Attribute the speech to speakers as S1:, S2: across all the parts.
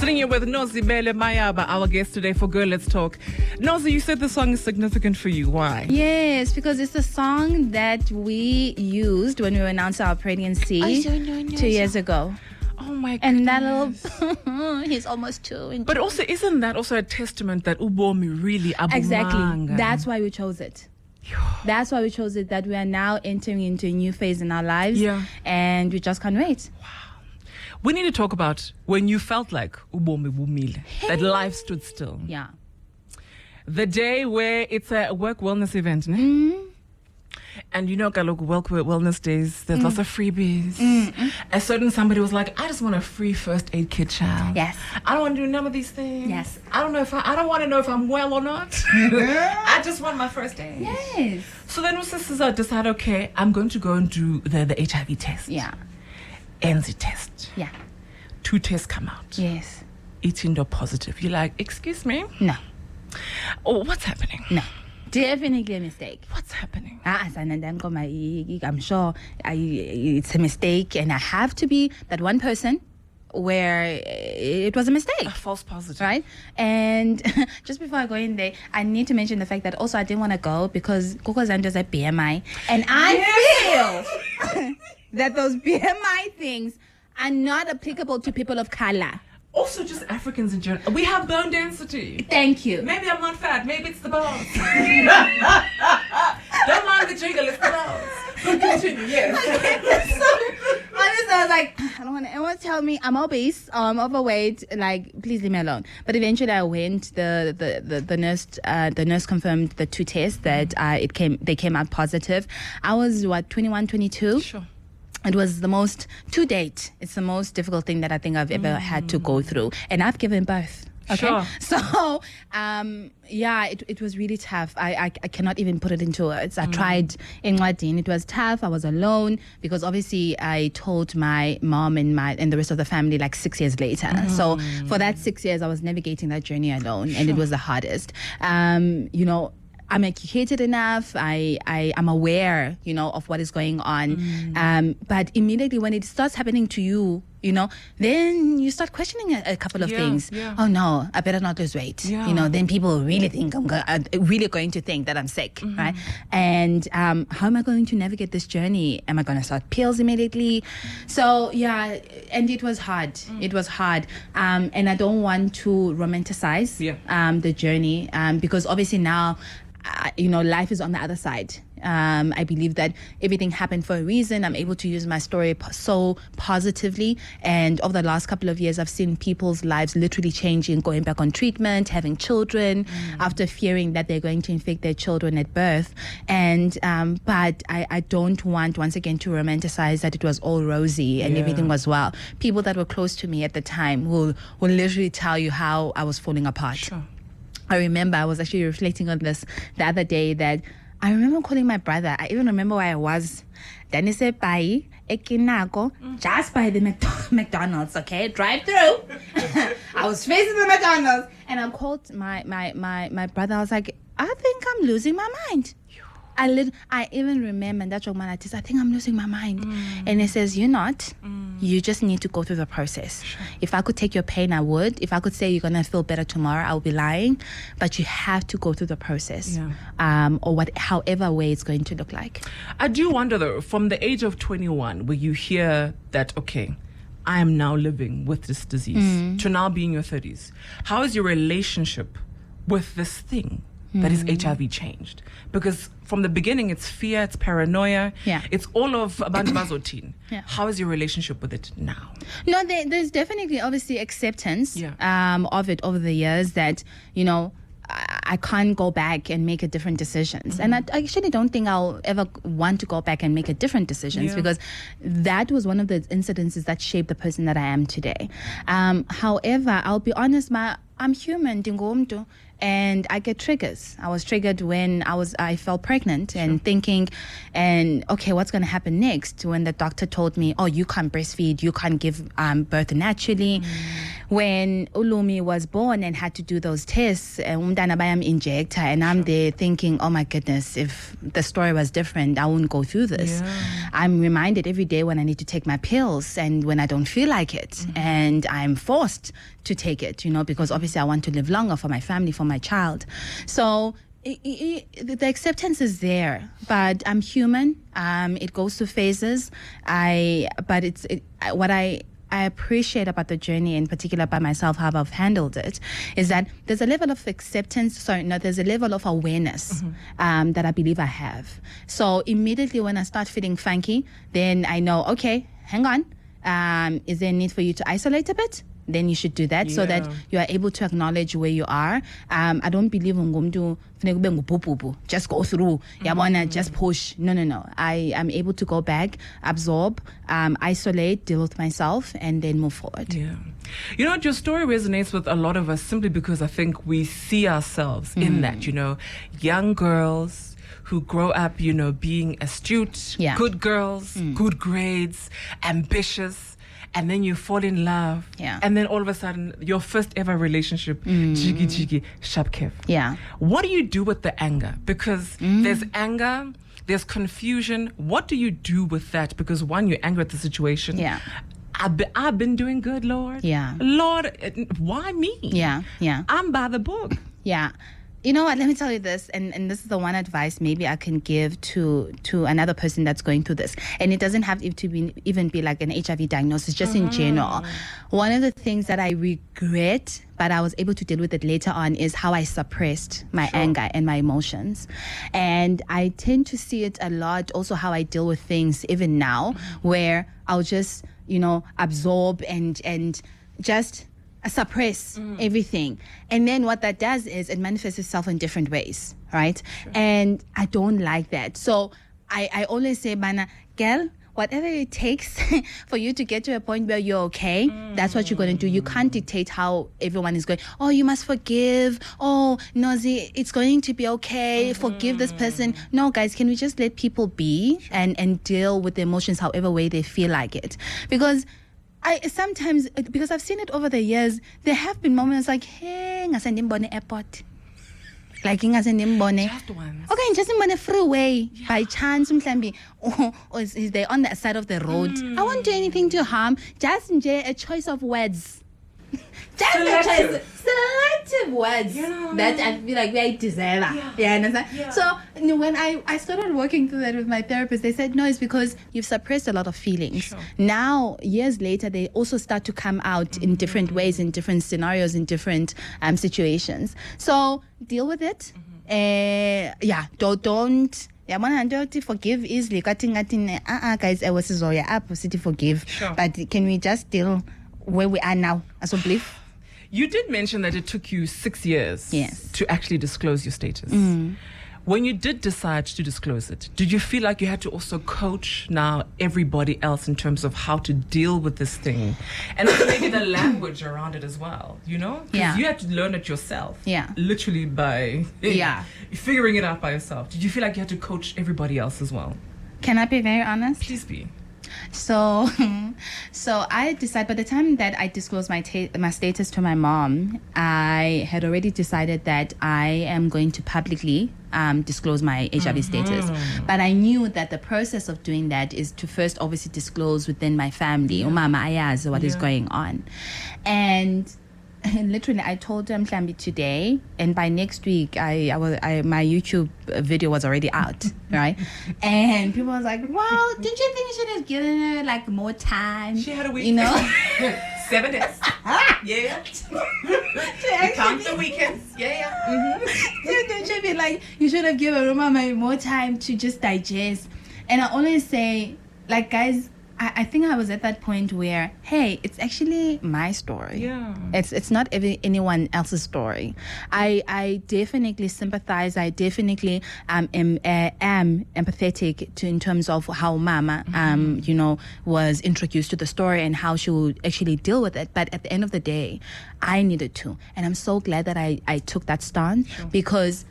S1: Sitting here with Nozibele Qamngana-Mayaba, our guest today for Girl Let's Talk. Nozi, you said the song is significant for you. Why?
S2: Yes, because it's a song that we used when we announced our pregnancy 2 years ago.
S1: Oh my goodness.
S2: And that little, he's almost 2.
S1: But also, isn't that also a testament that ubomi really abumanga?
S2: Exactly. That's why we chose it. That's why we chose it, that we are now entering into a new phase in our lives.
S1: Yeah.
S2: And we just can't wait.
S1: Wow. We need to talk about when you felt like ubomi bumile, that life stood still.
S2: Yeah.
S1: The day where it's a work wellness event, ne?
S2: Mm.
S1: And you know, Kalok, work wellness days, there's lots of freebies. A certain somebody was like, I just want a free first aid kit, child.
S2: Yes.
S1: I don't want to do none of these things.
S2: Yes.
S1: I don't want to know if I'm well or not. I just want my first aid.
S2: Yes.
S1: So then sisters decide, okay, I'm going to go and do the HIV test.
S2: Yeah.
S1: NZ test.
S2: Yeah.
S1: 2 tests come out.
S2: Yes.
S1: Eating positive. You're like, excuse me?
S2: No.
S1: Oh, what's happening?
S2: No. Definitely a mistake.
S1: What's happening?
S2: I'm sure it's a mistake, and I have to be that one person where it was a mistake.
S1: A false positive.
S2: Right? And just before I go in there, I need to mention the fact that also I didn't want to go because Kukozan does a BMI. And I feel that those BMI things are not applicable to people of color.
S1: Also, just Africans in general. We have bone density.
S2: Thank you.
S1: Maybe I'm not fat. Maybe it's the bones. Don't mind the jiggle. It's the bones. Continue. Yes.
S2: So, honestly, I was like, I don't want to. Anyone tell me I'm obese or I'm overweight. Like, please leave me alone. But eventually, I went. The nurse confirmed the 2 tests that they came out positive. I was 21, 22.
S1: Sure.
S2: It was the most, to date, it's the most difficult thing that I think I've ever had to go through. And I've given birth. Okay.
S1: Sure.
S2: So, it was really tough. I cannot even put it into words. I tried in Wadin. It was tough. I was alone because obviously I told my mom and the rest of the family like 6 years later. So for that 6 years, I was navigating that journey alone, and it was the hardest. I'm educated enough. I'm aware, of what is going on. But immediately when it starts happening to you, then you start questioning a couple of things.
S1: Yeah.
S2: Oh no, I better not lose weight.
S1: Yeah.
S2: Then people really think are really going to think that I'm sick, right? And how am I going to navigate this journey? Am I going to start pills immediately? So and it was hard. It was hard, and I don't want to romanticize the journey because obviously now. Life is on the other side. I believe that everything happened for a reason. I'm able to use my story so positively. And over the last couple of years, I've seen people's lives literally changing, going back on treatment, having children after fearing that they're going to infect their children at birth. And but I don't want, once again, to romanticize that it was all rosy and everything was well. People that were close to me at the time will literally tell you how I was falling apart.
S1: Sure.
S2: I remember I was actually reflecting on this the other day that I remember calling my brother. I even remember where I was. Then he said, "Bye, ekinako, just by the McDonald's, okay? Drive through." I was facing the McDonald's, and I called my brother. I was like, "I think I'm losing my mind." I even remember that I think I'm losing my mind. And he says, "You're not. You just need to go through the process.
S1: Sure.
S2: If I could take your pain, I would. If I could say you're going to feel better tomorrow, I would be lying. But you have to go through the process, however way it's going to look like."
S1: I do wonder, though, from the age of 21, where you hear that, okay, I am now living with this disease, to now be in your 30s, how is your relationship with this thing that is HIV changed? Because from the beginning, it's fear, it's paranoia, it's all of abantu bazothini. How is your relationship with it now?
S2: No, there's definitely obviously acceptance of it over the years that, I can't go back and make a different decisions. And I actually don't think I'll ever want to go back and make a different decisions because that was one of the incidences that shaped the person that I am today. However, I'll be honest, I'm human, dingomdo. And I get triggers. I was triggered when I felt pregnant and thinking, okay, what's going to happen next? When the doctor told me, oh, you can't breastfeed, you can't give birth naturally. when Ulumi was born and had to do those tests, umntana bayam-injector, and I'm there thinking, oh my goodness, if the story was different, I wouldn't go through this. I'm reminded every day when I need to take my pills and when I don't feel like it, and I'm forced to take it, because obviously I want to live longer for my family, for my child. So the acceptance is there, but I'm human. It goes through phases. What I appreciate about the journey, in particular by myself, how I've handled it, is that there's a level of acceptance. There's a level of awareness that I believe I have. So immediately when I start feeling funky, then I know, okay, hang on. Is there a need for you to isolate a bit? Then you should do that so that you are able to acknowledge where you are. I don't believe in just go through, just push. No. I am able to go back, absorb, isolate, deal with myself, and then move forward.
S1: Yeah. You know what, your story resonates with a lot of us simply because I think we see ourselves in that, young girls who grow up, being astute, good girls, good grades, ambitious. And then you fall in love. Yeah. And then all of a sudden, your first ever relationship, jiggy, sharp kev.
S2: Yeah.
S1: What do you do with the anger? Because there's anger, there's confusion. What do you do with that? Because one, you're angry at the situation.
S2: Yeah.
S1: I've been doing good, Lord.
S2: Yeah.
S1: Lord, why me?
S2: Yeah.
S1: I'm by the book.
S2: Yeah. You know what, let me tell you this, and this is the one advice maybe I can give to another person that's going through this. And it doesn't have to even be like an HIV diagnosis, just in general. One of the things that I regret, but I was able to deal with it later on, is how I suppressed my anger and my emotions. And I tend to see it a lot, also how I deal with things even now, where I'll just, absorb and just suppress everything. And then what that does is it manifests itself in different ways, right? And I don't like that. So I always say, Bana, girl, whatever it takes for you to get to a point where you're okay, that's what you're going to do. You can't dictate how everyone is going. Oh, you must forgive. Oh, Nozi, it's going to be okay. Forgive this person. No, guys, can we just let people be and deal with the emotions however way they feel like it? Because because I've seen it over the years, there have been moments like, hey, ngasendimbone airport. Like ngasendimbone.
S1: Just once.
S2: Okay, just in a freeway by chance, or is they on the side of the road? I won't do anything to harm. Just a choice of words. Selective words that I feel like very desire. Understand? Yeah. So when I started working through that with my therapist, they said, no, it's because you've suppressed a lot of feelings. Now, years later, they also start to come out in different ways, in different scenarios, in different situations. So deal with it. Don't. Forgive easily. Guys, I was up, forgive. But can we just deal where we are now as a belief?
S1: You did mention that it took you 6 years to actually disclose your status. When you did decide to disclose it, did you feel like you had to also coach now everybody else in terms of how to deal with this thing? And maybe the language around it as well, Because you had to learn it yourself. Literally by figuring it out by yourself. Did you feel like you had to coach everybody else as well?
S2: Can I be very honest?
S1: Please be.
S2: So I decided, by the time that I disclosed my status to my mom, I had already decided that I am going to publicly disclose my HIV status. But I knew that the process of doing that is to first obviously disclose within my family. Umama ayazi what is going on. And literally, I told them Mhlambi today, and by next week, my YouTube video was already out, right? And people was like, "Wow, didn't you think you should have given her like more time?"
S1: She had a week, 7 days. Count the weekends.
S2: Don't you be like, you should have given Roma more time to just digest? And I always say, like, guys, I think I was at that point where, hey, it's actually my story. It's not anyone else's story. I definitely sympathize. I definitely am empathetic in terms of how Mama, was introduced to the story and how she would actually deal with it. But at the end of the day, I needed to. And I'm so glad that I took that stance because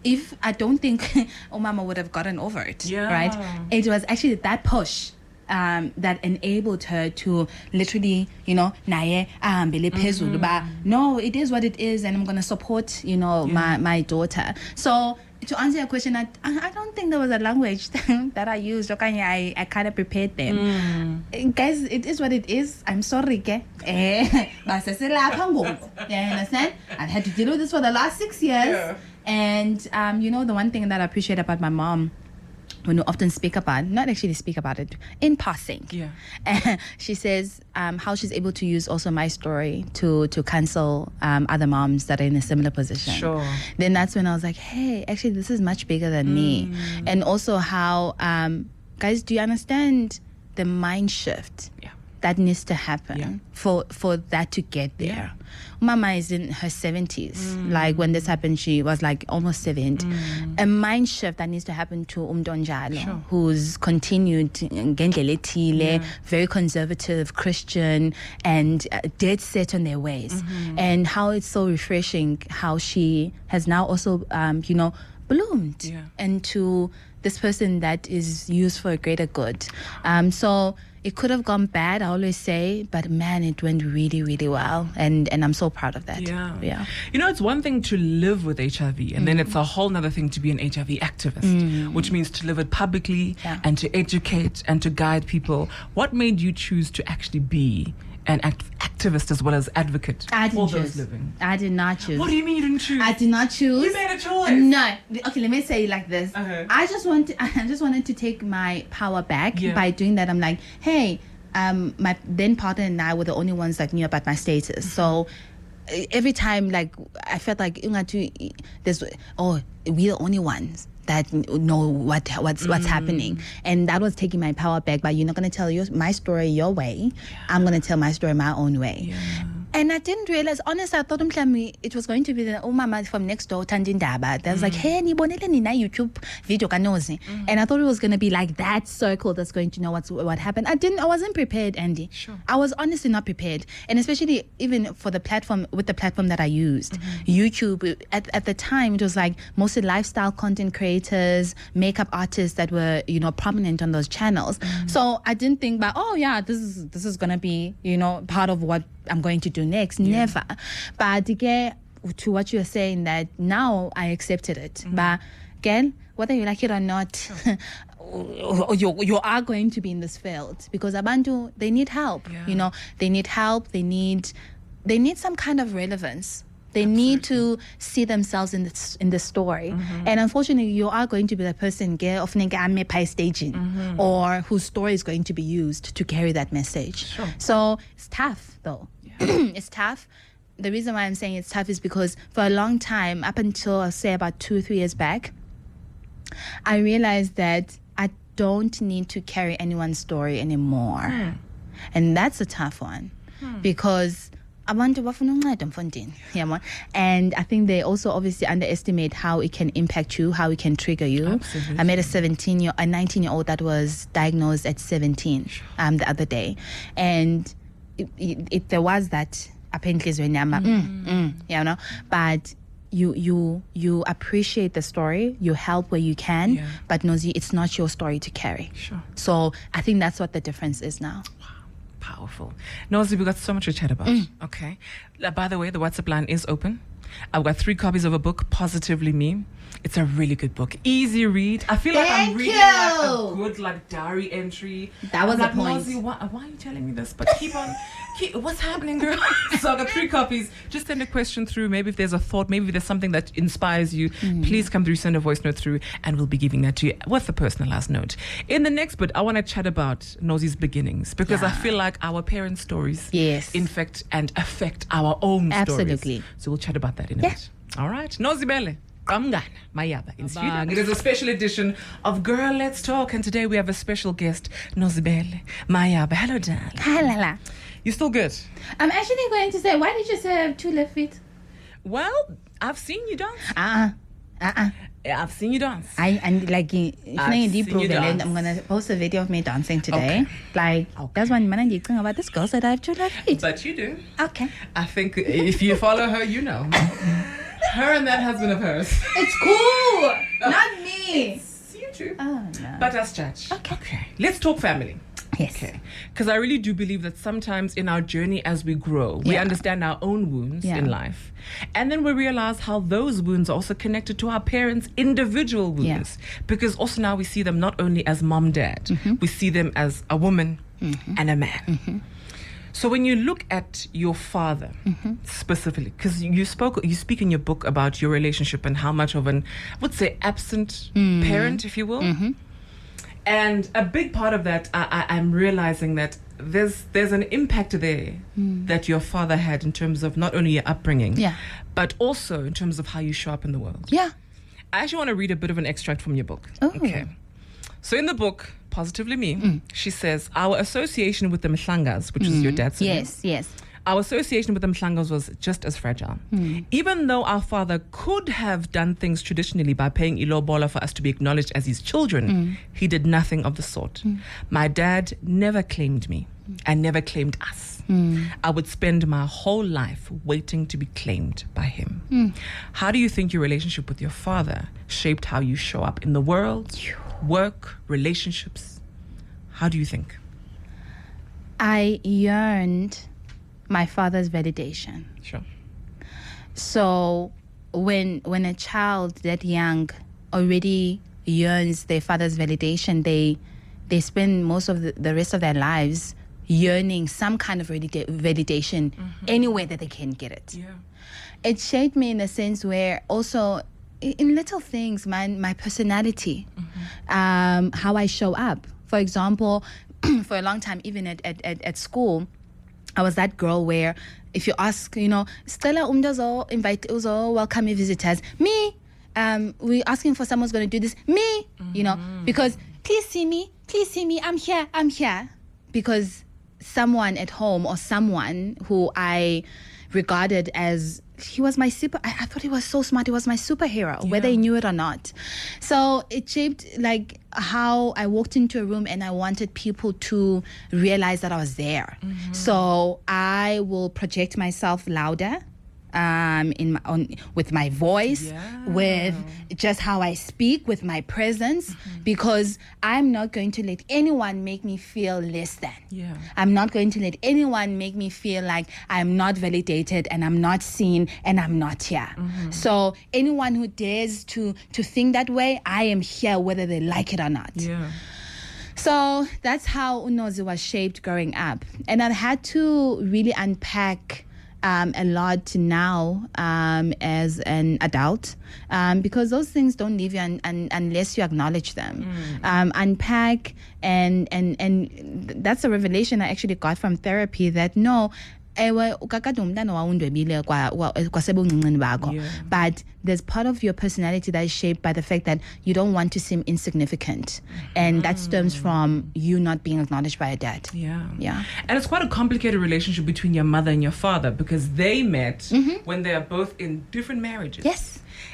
S2: if I don't think Mama would have gotten over it, right? It was actually that push that enabled her to literally, naye ahambele phezulu ba, no, it is what it is, and I'm going to support, my daughter. So to answer your question, I don't think there was a language that I used. Okay, I kind of prepared them. Guys, it is what it is. I'm sorry, ke? You understand? I had to deal with this for the last 6 years.
S1: Yeah.
S2: And, the one thing that I appreciate about my mom, when we often speak about, not actually speak about it, in passing.
S1: Yeah.
S2: She says how she's able to use also my story to counsel other moms that are in a similar position.
S1: Sure.
S2: Then that's when I was like, hey, actually this is much bigger than me. And also how, guys, do you understand the mind shift?
S1: Yeah.
S2: That needs to happen for that to get there.
S1: Yeah.
S2: Mama is in her 70s. Like when this happened, she was like almost 70. A mind shift that needs to happen to Umdonjalo, who's continued ngendlela ethile, very conservative Christian, and dead set on their ways. And how it's so refreshing how she has now also, bloomed into this person that is used for a greater good. So it could have gone bad, I always say, but man, it went really, really well. And I'm so proud of that.
S1: Yeah. It's one thing to live with HIV, and then it's a whole other thing to be an HIV activist, which means to live it publicly and to educate and to guide people. What made you choose to actually be an activist as well as advocate for those living?
S2: I did not choose.
S1: What do you mean you didn't choose?
S2: I did not choose.
S1: You made a choice.
S2: No. Okay, let me say it like this. I just wanted to take my power back by doing that. I'm like, hey, my then partner and I were the only ones that knew about my status. So every time, like, I felt like we're the only ones that know what's happening, and that was taking my power back. But you're not going to tell my story your way. I'm going to tell my story my own way. And I didn't realize, honestly, I thought it was going to be the mama from next door, Tandindaba. That was like, hey, nibonele nina YouTube video kanozi. And I thought it was going to be like that circle that's going to know what happened. I wasn't prepared, Andy.
S1: Sure.
S2: I was honestly not prepared. And especially even for the platform that I used, YouTube, at the time, it was like mostly lifestyle content creators, makeup artists that were, prominent on those channels. So I didn't think about, this is going to be, part of what I'm going to do next. Never. But again, to what you're saying, that now I accepted it. But again, whether you like it or not, you are going to be in this field, because Abantu, they need help. They need help. They need some kind of relevance. They need to see themselves in the story. And unfortunately, you are going to be the person of staging or whose story is going to be used to carry that message.
S1: Sure.
S2: So it's tough, though. It's tough. The reason why I'm saying it's tough is because for a long time, up until I'll say about 2 or 3 years back, I realized that I don't need to carry anyone's story anymore. And that's a tough one because abantu bafuna uncedo mfondini, yabona, and I think they also obviously underestimate how it can impact you, how it can trigger you.
S1: Absolutely.
S2: I met a 19-year-old that was diagnosed at 17 the other day, and there was that apparently but you appreciate the story, you help where you can, but Nozi, it's not your story to carry.
S1: Sure.
S2: So I think that's what the difference is now.
S1: Powerful. Nozi, we've got so much to chat about. Okay. By the way, the WhatsApp line is open. I've got 3 copies of a book, Positively Me. It's a really good book. Easy read. I feel like I'm reading like a good diary entry.
S2: That was the point.
S1: Nozi, why are you telling me this? But keep on. What's happening, girl? So I've got 3 copies. Just send a question through. Maybe if there's a thought, maybe if there's something that inspires you, please come through, send a voice note through, and we'll be giving that to you with a personalized note. In the next bit, I want to chat about Nozi's beginnings, because I feel like our parents' stories infect and affect our own stories.
S2: Absolutely.
S1: So we'll chat about that in a bit. All right. Nozibele Qamngana-Mayaba in studio. It is a special edition of Girl Let's Talk, and today we have a special guest, Nozibele Mayaba. Hello, darling.
S2: Hello.
S1: You still good?
S2: I'm actually going to say, why did you say I have 2 left feet?
S1: Well, I've seen you dance. Yeah, I've seen you dance.
S2: I'm like, I'm gonna post a video of me dancing today. That's one man and about this girl said I have 2 left feet.
S1: But you do.
S2: Okay.
S1: I think if you follow her, you know. Her and that husband of hers.
S2: It's cool. Not me.
S1: It's you too.
S2: Oh no.
S1: But us judge.
S2: Okay.
S1: Let's talk family.
S2: Yes.
S1: Okay. Because I really do believe that sometimes in our journey as we grow, we understand our own wounds in life. And then we realize how those wounds are also connected to our parents' individual wounds. Because also now we see them not only as mom, dad, we see them as a woman and a man. So when you look at your father specifically, because you speak in your book about your relationship and how much of an, I would say, absent parent, if you will. And a big part of that, I'm realizing that there's an impact there that your father had in terms of not only your upbringing, but also in terms of how you show up in the world.
S2: Yeah.
S1: I actually want to read a bit of an extract from your book.
S2: Oh.
S1: Okay. So in the book, Positively Me, she says, our association with the Mhlangas, which is your dad's surname,
S2: Yes.
S1: our association with the Mhlangas was just as fragile. Even though our father could have done things traditionally by paying ilobola for us to be acknowledged as his children, he did nothing of the sort. My dad never claimed me and never claimed us. I would spend my whole life waiting to be claimed by him. How do you think your relationship with your father shaped how you show up in the world, work, relationships? How do you think?
S2: I yearned my father's validation.
S1: Sure.
S2: So when a child that young already yearns their father's validation, they spend most of the rest of their lives yearning some kind of validation anywhere that they can get it.
S1: Yeah.
S2: It shaped me in a sense where also in little things, my personality, how I show up. For example, for a long time, even at school, I was that girl where if you ask, Stella umdozo invite uzo welcome visitors, me, we're asking for someone's going to do this, me, because please see me, I'm here, because someone at home or someone who I regarded as he was my I thought he was so smart, he was my superhero, whether he knew it or not. So it shaped like how I walked into a room and I wanted people to realize that I was there. So I will project myself louder with my voice, with just how I speak, with my presence, because I'm not going to let anyone make me feel less than. I'm not going to let anyone make me feel like I'm not validated and I'm not seen and I'm not here. So anyone who dares to think that way, I am here whether they like it or not. So that's how Unozi was shaped growing up. And I had to really unpack a lot now as an adult, because those things don't leave you unless you acknowledge them. Unpack and that's a revelation I actually got from therapy, that no, but there's part of your personality that is shaped by the fact that you don't want to seem insignificant, and that stems from you not being acknowledged by a dad. And
S1: it's quite a complicated relationship between your mother and your father, because they met when they are both in different marriages.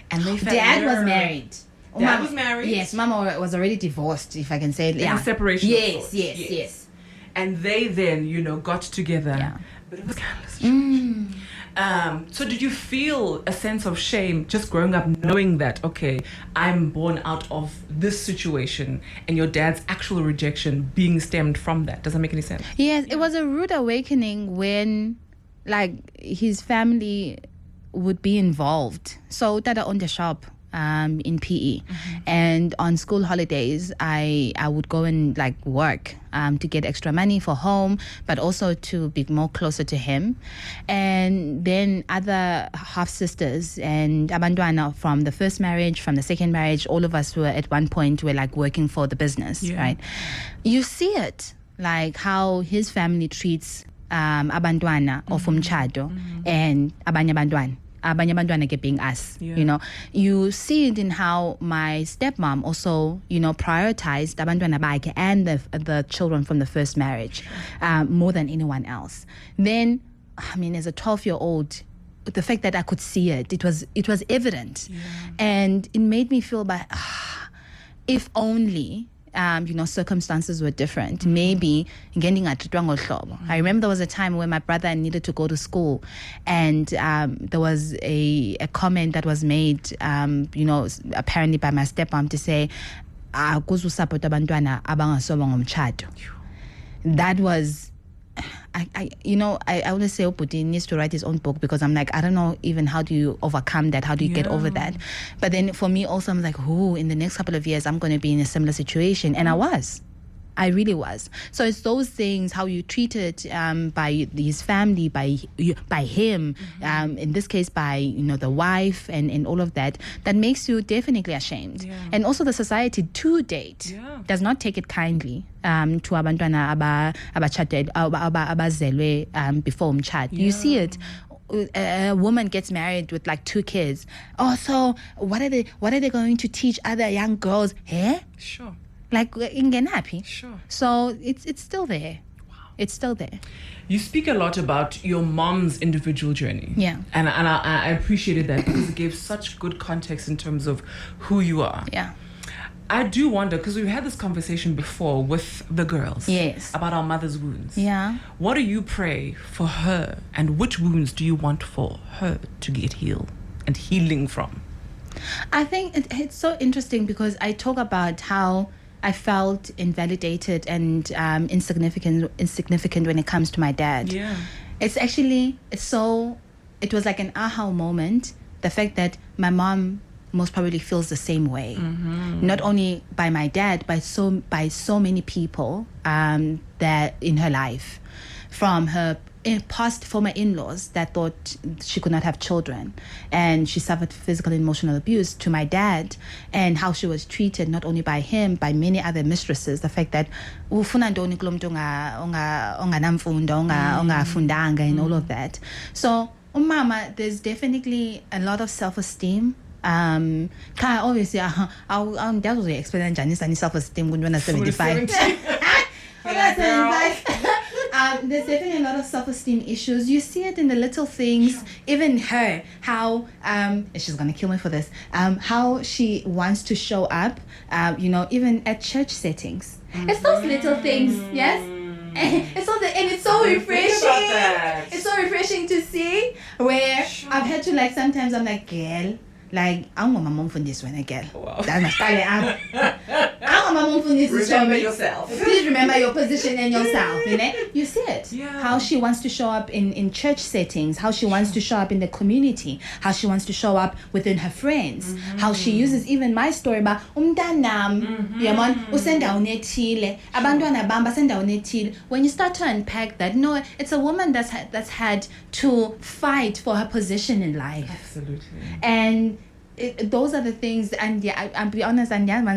S1: And they
S2: Dad was married.
S1: Dad was married.
S2: Yes, Mama was already divorced, if I can say it.
S1: In a separation.
S2: Yes.
S1: And they then, got together. But it was kind of a situation. So did you feel a sense of shame just growing up knowing that, okay, I'm born out of this situation, and your dad's actual rejection being stemmed from that? Does that make any sense?
S2: Yes, it was a rude awakening when, his family would be involved. So Dada owned a shop in PE, and on school holidays I would go and work to get extra money for home, but also to be more closer to him. And then other half sisters and abantwana from the first marriage, from the second marriage, all of us were at one point working for the business, right? You see it, how his family treats abantwana of umchado and abanye abantwana being us. You see it in how my stepmom also prioritized abantwana bakhe and the children from the first marriage more than anyone else. Then as a 12-year-old, the fact that I could see it was evident, and it made me feel if only circumstances were different. Maybe getting a I remember there was a time when my brother needed to go to school, and there was a comment that was made, apparently by my stepmom, to say, that was, I always say Putin needs to write his own book, because I'm like, I don't know even how do you overcome that? How do you get over that? But then for me also, I'm like, in the next couple of years, I'm going to be in a similar situation. And I really was. So it's those things, how you treated by his family, by him, in this case by the wife and all of that makes you definitely ashamed.
S1: Yeah.
S2: And also the society to date does not take it kindly to abantwana abazelwe before umtshato. You see it. A woman gets married with like 2 kids. Oh, so what are they going to teach other young girls?
S1: Sure.
S2: Like happy.
S1: Sure.
S2: So it's still there.
S1: Wow.
S2: It's still there.
S1: You speak a lot about your mom's individual journey.
S2: Yeah.
S1: And I appreciated that, because it gave such good context in terms of who you are.
S2: Yeah.
S1: I do wonder, because we've had this conversation before with the girls.
S2: Yes.
S1: About our mother's wounds.
S2: Yeah.
S1: What do you pray for her, and which wounds do you want for her to get healed and healing from?
S2: I think it's so interesting, because I talk about how I felt invalidated and insignificant when it comes to my dad.
S1: Yeah.
S2: It was like an aha moment, the fact that my mom most probably feels the same way. Not only by my dad, but by so many people that in her life, from her past former in-laws that thought she could not have children, and she suffered physical and emotional abuse, to my dad, and how she was treated not only by him, by many other mistresses. The fact that ufuna ntoni kulo muntu onganamfundo, ongafundanga, and all of that. So mama, there's definitely a lot of self-esteem. Obviously I'll explain njani self-esteem when you're 75. There's definitely a lot of self-esteem issues. You see it in the little things. Sure. Even her, how she's gonna kill me for this. How she wants to show up, even at church settings. It's those little things, yes. And it's so refreshing. It's so refreshing to see. Where I've had to sometimes I'm like, girl. Like, I want my mom from this one, girl.
S1: Wow.
S2: Remember
S1: yourself.
S2: Please remember your position and yourself. You see it.
S1: Yeah.
S2: How she wants to show up in church settings, how she wants to show up in the community, how she wants to show up within her friends, how she uses even my story about when you start to unpack that, no, it's a woman that's had to fight for her position in life.
S1: Absolutely.
S2: And those are the things, and I'll be honest, and where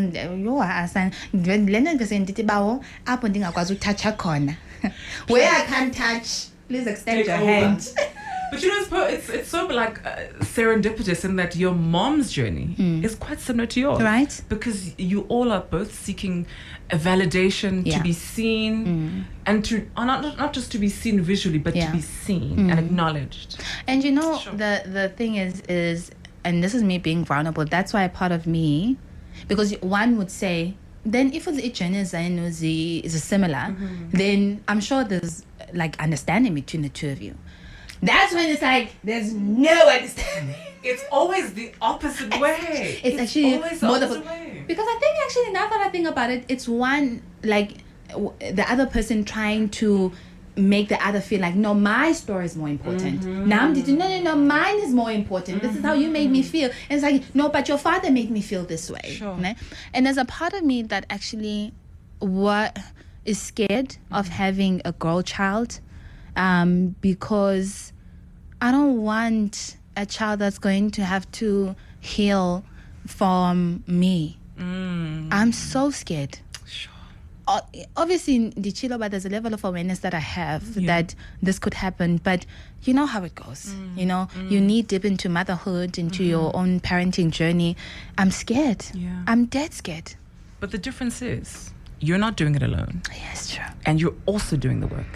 S2: I can't touch, please extend your hand.
S1: But it's so serendipitous in that your mom's journey is quite similar to yours,
S2: right?
S1: Because you all are both seeking a validation, to be seen, and to not just to be seen visually, but to be seen and acknowledged.
S2: And the thing is, and this is me being vulnerable. That's why a part of me, because one would say, then if it's is similar, then I'm sure there's understanding between the two of you. That's when it's there's no understanding.
S1: It's always the opposite way.
S2: It's actually
S1: always the opposite way.
S2: Because I think actually, now that I think about it, it's one the other person trying to make the other feel no, my story is more important. No, mine is more important. This is how you made me feel. And it's no, but your father made me feel this way.
S1: Sure.
S2: Right? And there's a part of me that actually is scared of having a girl child, because I don't want a child that's going to have to heal from me. I'm so scared.
S1: Sure.
S2: Obviously, but there's a level of awareness that I have that this could happen. But you know how it goes. You need deep into motherhood, into your own parenting journey. I'm scared.
S1: Yeah.
S2: I'm dead scared.
S1: But the difference is, you're not doing it alone.
S2: Yes, true.
S1: And you're also doing the work.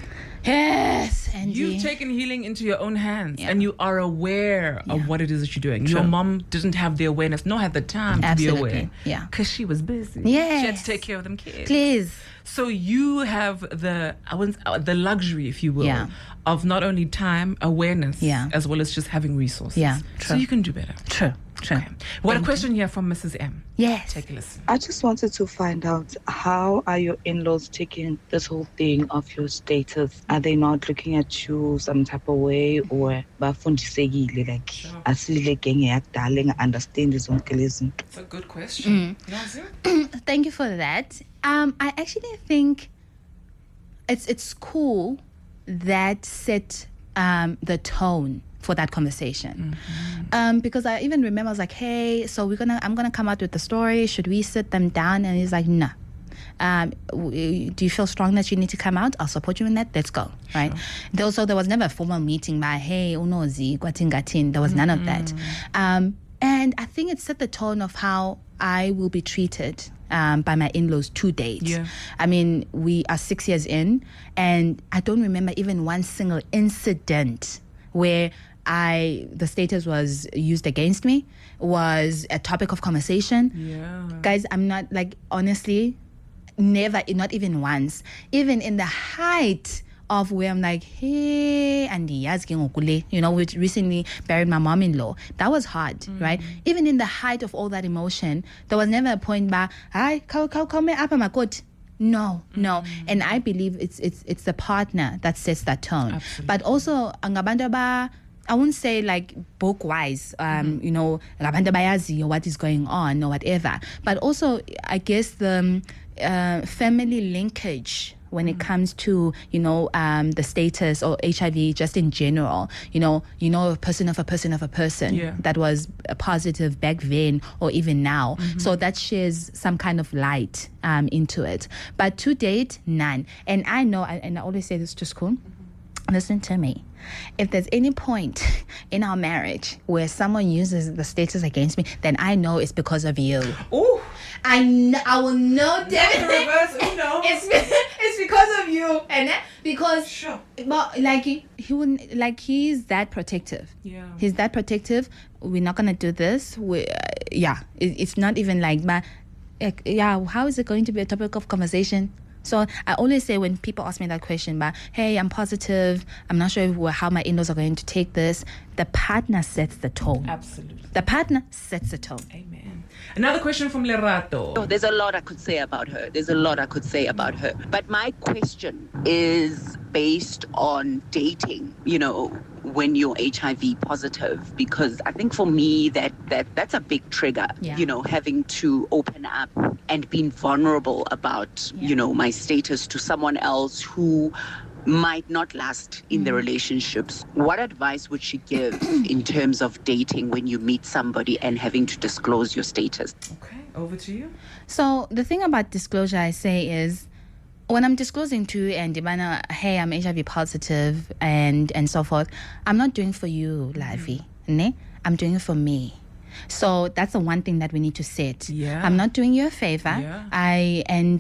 S2: Yes, and
S1: You've taken healing into your own hands,
S2: Yeah.
S1: and you are aware of what it is that you're doing. Your mom didn't have the awareness, nor had the time to be aware.
S2: Yeah.
S1: Because she was busy.
S2: Yes.
S1: She had to take care of them kids.
S2: Please.
S1: So you have the luxury, if you will,
S2: Yeah.
S1: of not only time, awareness, as well as just having resources.
S2: Yeah,
S1: So
S2: true.
S1: you can do better.
S2: True.
S1: Okay. What a question here from Mrs. M.
S2: Yes.
S1: Take a listen.
S3: I just wanted to find out, how are your in-laws taking this whole thing of your status? Are they not looking at you some type of way, or bafundisekile, like asilile genge yakudala understand this onkelism?
S1: It's a good question.
S2: Thank you for that. I actually think it's cool that set the tone for that conversation. Because I even remember, I was like, hey, so I'm gonna come out with the story. Should we sit them down? And he's like, nah. Do you feel strong that you need to come out? I'll support you in that. Let's go. Right. There was never a formal meeting by, hey, unozi, kwatingatin. There was none of that. And I think it set the tone of how I will be treated by my in-laws to date.
S1: Yeah.
S2: I mean, we are 6 years in, and I don't remember even one single incident where the status was used against me, was a topic of conversation.
S1: Yeah.
S2: Guys, I'm not, like, honestly, never, not even once. Even in the height of where I'm like, hey, Andy, we recently buried my mom-in-law. That was hard, right? Even in the height of all that emotion, there was never a point by, hi, come up my coat. No. And I believe it's the partner that sets that tone.
S1: Absolutely.
S2: But also, I wouldn't say like book-wise, or what is going on or whatever. But also, I guess the family linkage when it comes to, the status or HIV just in general, a person of a person that was positive back then or even now. So that shares some kind of light into it. But to date, none. And I know, and I always say this to school, listen to me. If there's any point in our marriage where someone uses the status against me, then I know it's because of you.
S1: Ooh.
S2: I will know definitely. It's because of you, and because but like he wouldn't, like, he's that protective.
S1: Yeah.
S2: He's that protective. We're not gonna do this. It's not even like, but how is it going to be a topic of conversation? So I always say, when people ask me that question, but hey, I'm positive, I'm not sure how my in-laws are going to take this, the partner sets the tone.
S1: Absolutely.
S2: The partner sets the tone.
S1: Amen. Another question from Lerato.
S4: Oh, there's a lot I could say about her. But my question is based on dating, when you're HIV positive, because I think for me that's a big trigger, having to open up and being vulnerable about, my status to someone else who might not last in the relationships. What advice would she give in terms of dating when you meet somebody and having to disclose your status?
S1: Okay, over to you.
S2: So the thing about disclosure, I say, is when I'm disclosing to you and Dibana, hey, I'm HIV positive and so forth, I'm not doing for you, Lavi. Ne? I'm doing it for me. So that's the one thing that we need to set.
S1: Yeah.
S2: I'm not doing you a favor.
S1: Yeah.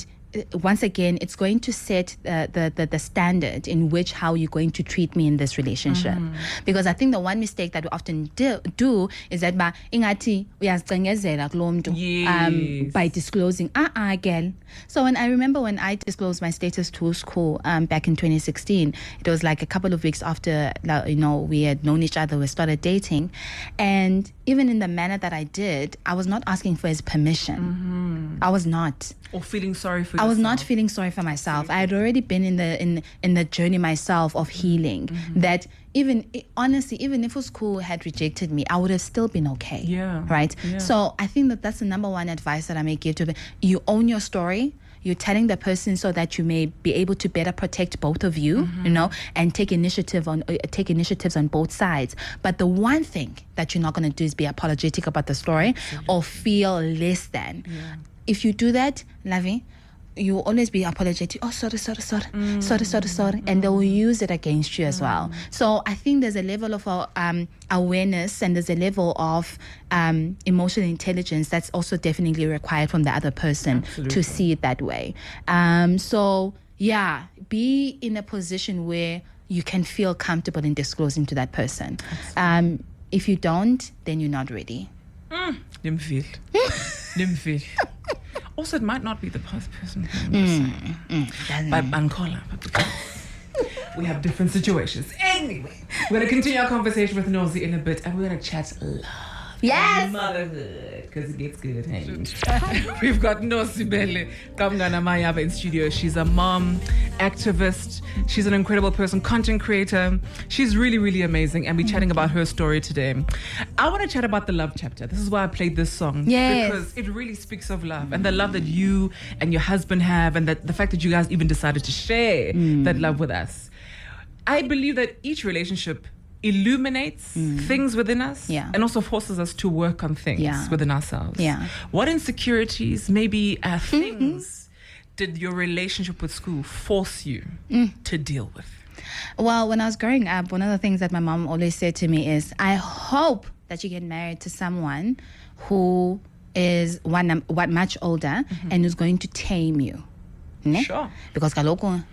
S2: Once again, it's going to set the standard in which how you're going to treat me in this relationship. Because I think the one mistake that we often do is that by disclosing, girl. So when I disclosed my status to school back in 2016, it was like a couple of weeks after we had known each other, we started dating, and even in the manner that I did, I was not asking for his permission. I was not.
S1: Or feeling sorry for
S2: I was
S1: yourself.
S2: not feeling sorry for myself. I had already been in the journey myself of healing. That honestly, even if school had rejected me, I would have still been okay.
S1: Yeah.
S2: Right?
S1: Yeah.
S2: So I think that's the number one advice that I may give to them. You own your story. You're telling the person so that you may be able to better protect both of you, and take initiatives on both sides. But the one thing that you're not going to do is be apologetic about the story or feel less than.
S1: Yeah.
S2: If you do that, Lavi, you will always be apologetic. Oh, sorry. And they will use it against you as well. So I think there's a level of awareness, and there's a level of emotional intelligence that's also definitely required from the other person to see it that way. So yeah, be in a position where you can feel comfortable in disclosing to that person. If you don't, then you're not ready.
S1: Dim feel. Also, it might not be the person. But Ankola. We have different situations. Anyway, we're going to continue our conversation with Nozi in a bit, and we're going to chat love.
S2: Yes!
S1: Motherhood, because it gets good. Hey. We've got Nozibele Qamngana-Mayaba in studio. She's a mom, activist. She's an incredible person, content creator. She's really, really amazing, and we're chatting about her story today. I want to chat about the love chapter. This is why I played this song.
S2: Yes.
S1: Because it really speaks of love, and the love that you and your husband have, and that the fact that you guys even decided to share that love with us. I believe that each relationship illuminates things within us and also forces us to work on things within ourselves. What insecurities, maybe things did your relationship with school force you to deal with?
S2: Well, when I was growing up, one of the things that my mom always said to me is, I hope that you get married to someone who is much older and who's going to tame you. Ne?
S1: Sure.
S2: Because kaloko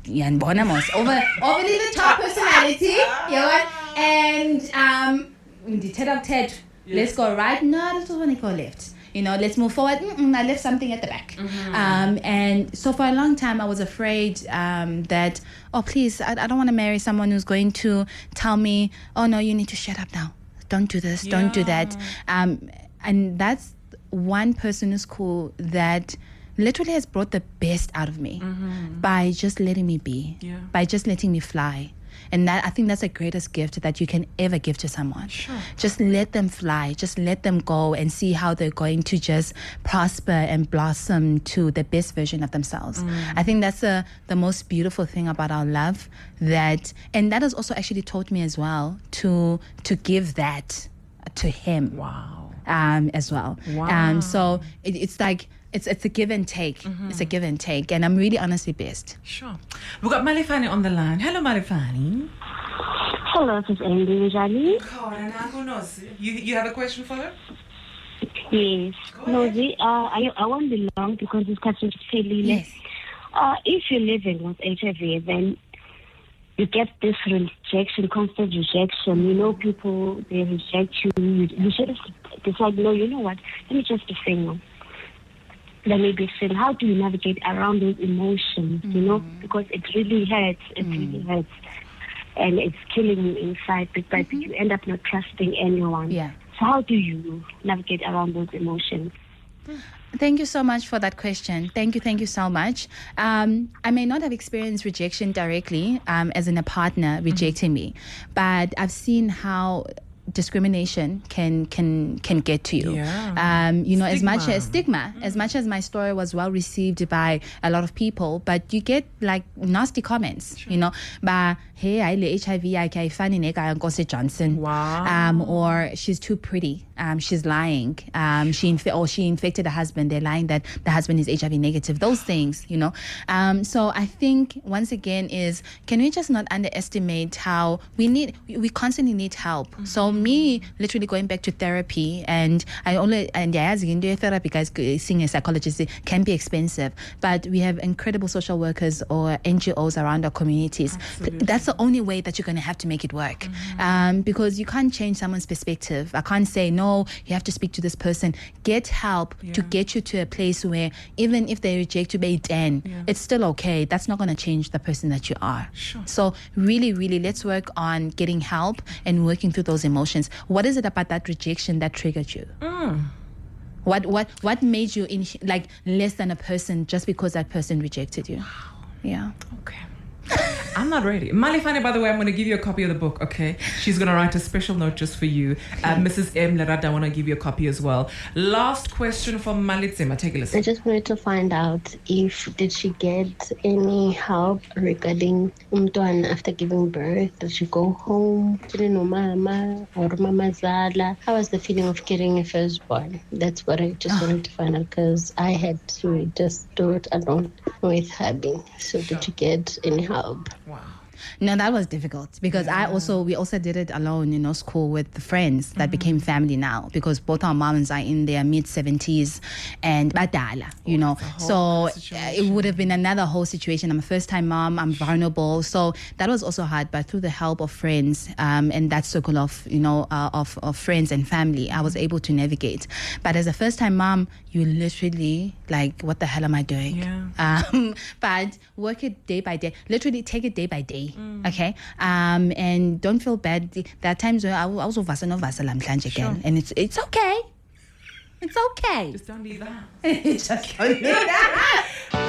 S2: yanibona mos overly the top personality, you know what? And let's go right, no, let's want to go left. You know, let's move forward. I left something at the back. And so for a long time, I was afraid that, oh, please, I don't want to marry someone who's going to tell me, oh, no, you need to shut up now. Don't do this, don't do that. And that's one person in school that literally has brought the best out of me by just letting me be, by just letting me fly. And that, I think that's the greatest gift that you can ever give to someone.
S1: Sure.
S2: Just let them fly, just let them go and see how they're going to just prosper and blossom to the best version of themselves. I think that's the most beautiful thing about our love, and that has also actually taught me as well to give that to him.
S1: Wow.
S2: As well.
S1: Wow.
S2: So it's like, it's a give and take. It's a give and take. And I'm really honestly blessed.
S1: Sure. We've got Malefani on the line. Hello, Malefani.
S5: Hello, this is Andy Njali.
S1: You have a question for her?
S5: Yes. Nozi, I won't be long because this question is fairly less. If you're living with HIV, then you get this rejection, constant rejection. You know, people, they reject you. You should have decided, no, you know what, let me just be single. Let me be single. How do you navigate around those emotions, you know? Because it really hurts. It really hurts. And it's killing you inside, but you end up not trusting anyone.
S2: Yeah.
S5: So how do you navigate around those emotions?
S2: Thank you so much for that question. Thank you so much. I may not have experienced rejection directly, as in a partner rejecting me, but I've seen how discrimination can get to you. You know, stigma. As much as my story was well received by a lot of people, but you get like nasty comments, you know, but hey, I HIV, I funny neka Johnson.
S1: Wow.
S2: Or she's too pretty. She's lying. She infected the husband. They're lying that the husband is HIV negative. Those things, you know. So I think once again can we just not underestimate how we constantly need help. So me literally going back to therapy, and therapy, guys, seeing a psychologist can be expensive, but we have incredible social workers or NGOs around our communities.
S1: Absolutely.
S2: That's the only way that you're going to have to make it work, because you can't change someone's perspective. I can't say, no, you have to speak to this person. Get help to get you to a place where even if they reject you by 10, it's still okay. That's not going to change the person that you are.
S1: Sure.
S2: So really, really, let's work on getting help and working through those emotions. What is it about that rejection that triggered you? What made you like less than a person just because that person rejected you?
S1: Wow.
S2: Yeah.
S1: Okay. I'm not ready. Malefani, by the way, I'm going to give you a copy of the book, okay? She's going to write a special note just for you. Mrs. M. Lerada, I want to give you a copy as well. Last question from Malitsema. Take a listen.
S6: I just wanted to find out did she get any help regarding umntwana after giving birth? Did she go home? Didn't know mama or mama zala? How was the feeling of getting a firstborn? That's what I just wanted to find out, because I had to just do it alone with hubby. So did you get any help?
S1: Wow.
S2: No, that was difficult because we also did it alone, school with the friends that became family now, because both our moms are in their mid-70s and badala, so it would have been another whole situation. I'm a first-time mom, I'm vulnerable, so that was also hard. But through the help of friends and that circle of of friends and family, I was able to navigate. But as a first-time mom, you literally like, what the hell am I doing? But work it day by day, literally take it day by day. Okay, and don't feel bad. There are times where I was again, and it's okay. It's okay.
S1: Just don't leave the house.
S2: Just don't leave the house.